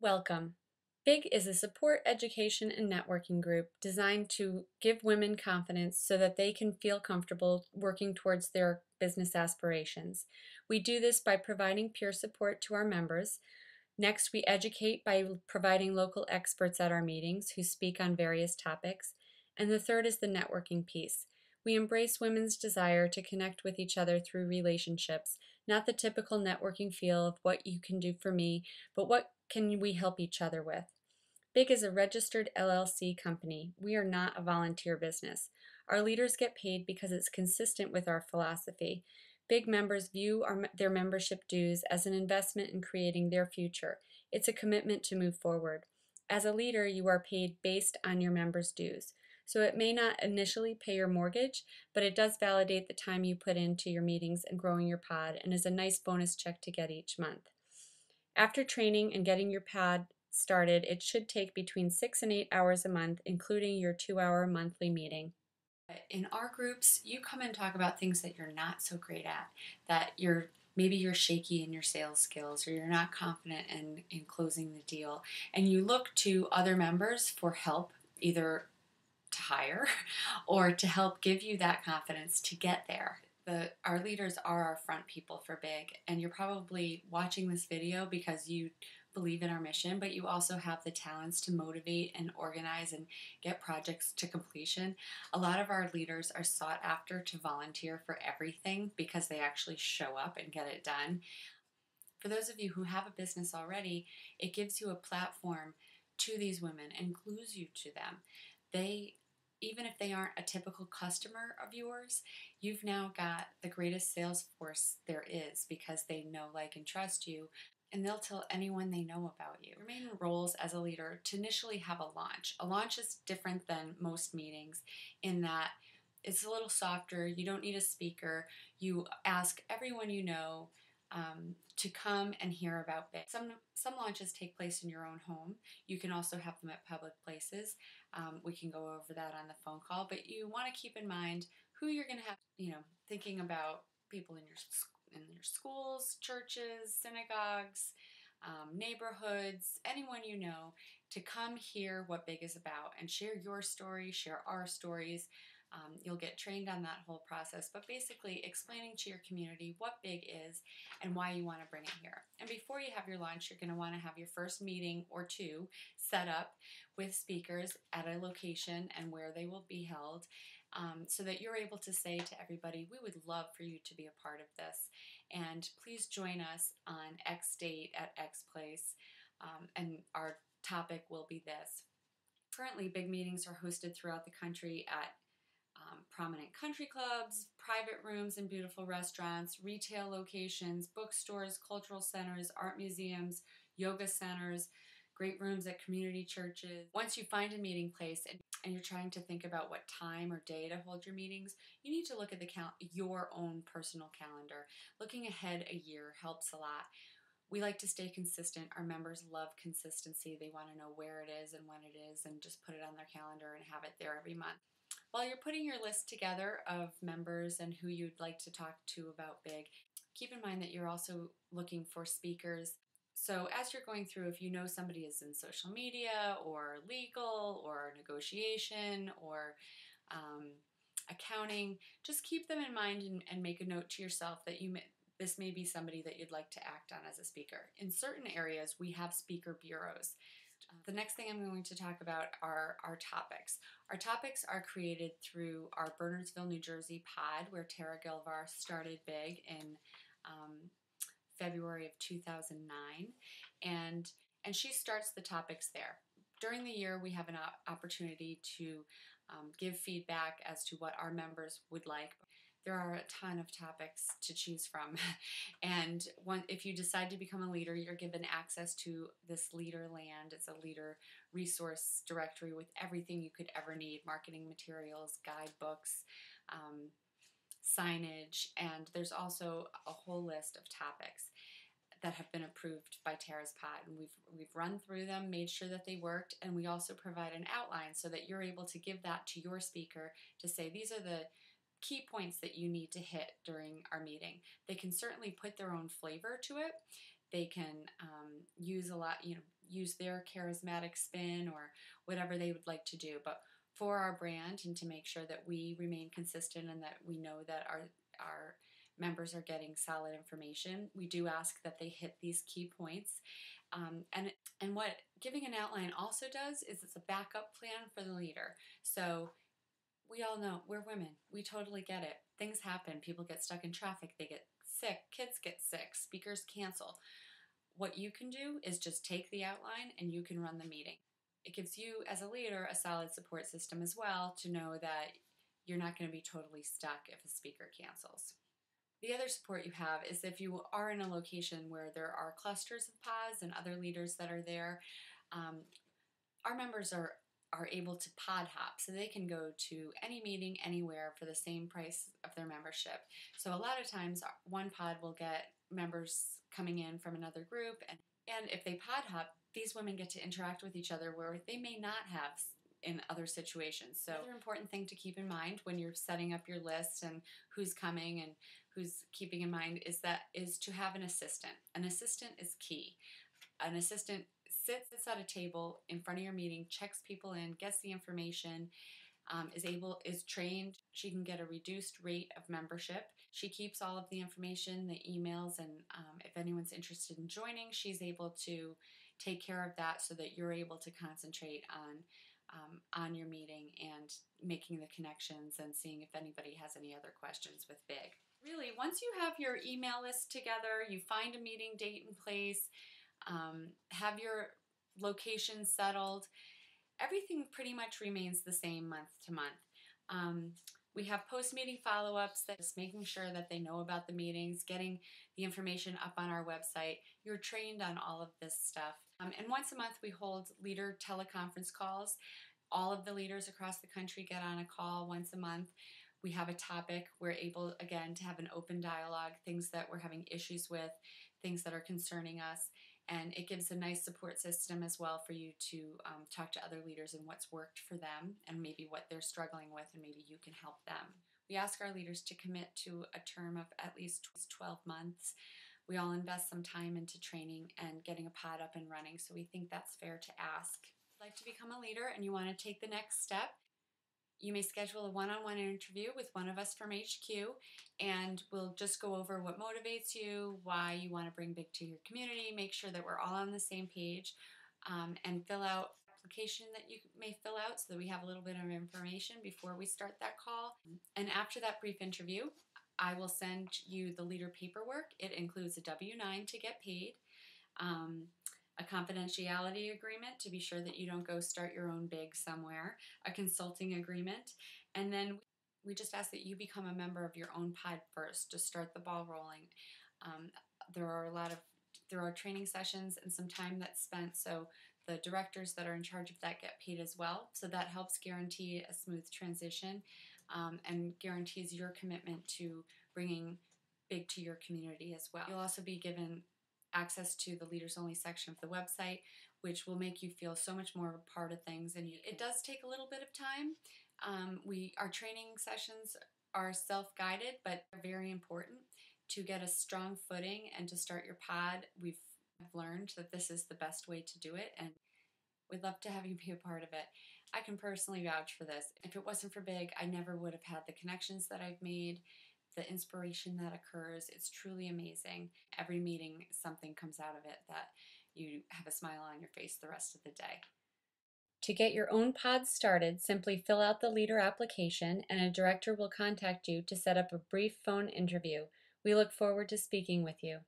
Welcome. BIG is a support, education, and networking group designed to give women confidence so that they can feel comfortable working towards their business aspirations. We do this by providing peer support to our members. Next, we educate by providing local experts at our meetings who speak on various topics. And the third is the networking piece. We embrace women's desire to connect with each other through relationships, not the typical networking feel of what you can do for me, but what can we help each other with. BIG is a registered LLC company. We are not a volunteer business. Our leaders get paid because it's consistent with our philosophy. BIG members view their membership dues as an investment in creating their future. It's a commitment to move forward. As a leader, you are paid based on your members' dues. So it may not initially pay your mortgage, but it does validate the time you put into your meetings and growing your pod and is a nice bonus check to get each month. After training and getting your pod started, it should take between 6 and 8 hours a month, including your 2-hour monthly meeting. In our groups, you come and talk about things that you're not so great at, that maybe you're shaky in your sales skills or you're not confident in closing the deal, and you look to other members for help, either to hire or to help give you that confidence to get there. Our leaders are our front people for BIG, and you're probably watching this video because you believe in our mission, but you also have the talents to motivate and organize and get projects to completion. A lot of our leaders are sought after to volunteer for everything because they actually show up and get it done. For those of you who have a business already, it gives you a platform to these women and glues you to them. Even if they aren't a typical customer of yours, you've now got the greatest sales force there is because they know, like, and trust you, and they'll tell anyone they know about you. Your main roles as a leader to initially have a launch. A launch is different than most meetings in that it's a little softer. You don't need a speaker. You ask everyone you know to come and hear about BIG. Some launches take place in your own home. You can also have them at public places. We can go over that on the phone call, but you want to keep in mind who you're going to have, thinking about people in your schools, churches, synagogues, neighborhoods, anyone you know, to come hear what BIG is about and share your story, share our stories. You'll get trained on that whole process, but basically explaining to your community what BIG is and why you want to bring it here. And before you have your lunch, you're going to want to have your first meeting or two set up with speakers at a location and where they will be held, so that you're able to say to everybody, we would love for you to be a part of this, and please join us on X date at X place, and our topic will be this. Currently, BIG meetings are hosted throughout the country at prominent country clubs, private rooms in beautiful restaurants, retail locations, bookstores, cultural centers, art museums, yoga centers, great rooms at community churches. Once you find a meeting place and you're trying to think about what time or day to hold your meetings, you need to look at your own personal calendar. Looking ahead a year helps a lot. We like to stay consistent. Our members love consistency. They want to know where it is and when it is and just put it on their calendar and have it there every month. While you're putting your list together of members and who you'd like to talk to about BIG, keep in mind that you're also looking for speakers. So as you're going through, if you know somebody is in social media or legal or negotiation or accounting, just keep them in mind and make a note to yourself that this may be somebody that you'd like to act on as a speaker. In certain areas, we have speaker bureaus. The next thing I'm going to talk about are our topics. Our topics are created through our Bernardsville, New Jersey pod, where Tara Gilvar started BIG in February of 2009, and she starts the topics there. During the year, we have an opportunity to give feedback as to what our members would like. There are a ton of topics to choose from, and if you decide to become a leader, you're given access to this leader land. It's a leader resource directory with everything you could ever need: marketing materials, guidebooks, signage, and there's also a whole list of topics that have been approved by Tara's pod, and we've run through them, made sure that they worked, and we also provide an outline so that you're able to give that to your speaker to say, these are the key points that you need to hit during our meeting. They can certainly put their own flavor to it. They can use a lot, use their charismatic spin or whatever they would like to do. But for our brand and to make sure that we remain consistent and that we know that our members are getting solid information, we do ask that they hit these key points. And what giving an outline also does is it's a backup plan for the leader. So we all know we're women. We totally get it. Things happen. People get stuck in traffic. They get sick. Kids get sick. Speakers cancel. What you can do is just take the outline and you can run the meeting. It gives you, as a leader, a solid support system as well to know that you're not going to be totally stuck if a speaker cancels. The other support you have is if you are in a location where there are clusters of pods and other leaders that are there, our members are able to pod hop, so they can go to any meeting anywhere for the same price of their membership. So a lot of times one pod will get members coming in from another group, and if they pod hop, these women get to interact with each other where they may not have in other situations. So another important thing to keep in mind when you're setting up your list and who's coming and who's keeping in mind is to have an assistant. An assistant is key. An assistant sits at a table in front of your meeting, checks people in, gets the information, is trained. She can get a reduced rate of membership. She keeps all of the information, the emails, and if anyone's interested in joining, she's able to take care of that so that you're able to concentrate on your meeting and making the connections and seeing if anybody has any other questions with BIG. Really, once you have your email list together, you find a meeting date in place, have your location settled, everything pretty much remains the same month to month. We have post-meeting follow-ups, that's making sure that they know about the meetings, getting the information up on our website. You're trained on all of this stuff. And once a month we hold leader teleconference calls. All of the leaders across the country get on a call once a month. We have a topic. We're able, again, to have an open dialogue, things that we're having issues with, things that are concerning us. And it gives a nice support system as well for you to talk to other leaders and what's worked for them and maybe what they're struggling with, and maybe you can help them. We ask our leaders to commit to a term of at least 12 months. We all invest some time into training and getting a pod up and running, so we think that's fair to ask. If you'd like to become a leader and you want to take the next step, you may schedule a one-on-one interview with one of us from HQ, and we'll just go over what motivates you, why you want to bring BIG to your community, make sure that we're all on the same page, and fill out an application that you may fill out so that we have a little bit of information before we start that call. And after that brief interview, I will send you the leader paperwork. It includes a W-9 to get paid, a confidentiality agreement to be sure that you don't go start your own BIG somewhere, a consulting agreement, and then we just ask that you become a member of your own pod first to start the ball rolling. There are training sessions and some time that's spent, so the directors that are in charge of that get paid as well, so that helps guarantee a smooth transition and guarantees your commitment to bringing BIG to your community as well. You'll also be given access to the Leaders Only section of the website, which will make you feel so much more of a part of things. And it does take a little bit of time. Our training sessions are self-guided, but they're very important to get a strong footing and to start your pod. We've learned that this is the best way to do it, and we'd love to have you be a part of it. I can personally vouch for this. If it wasn't for BIG, I never would have had the connections that I've made, the inspiration that occurs. It's truly amazing. Every meeting, something comes out of it that you have a smile on your face the rest of the day. To get your own pod started, simply fill out the leader application and a director will contact you to set up a brief phone interview. We look forward to speaking with you.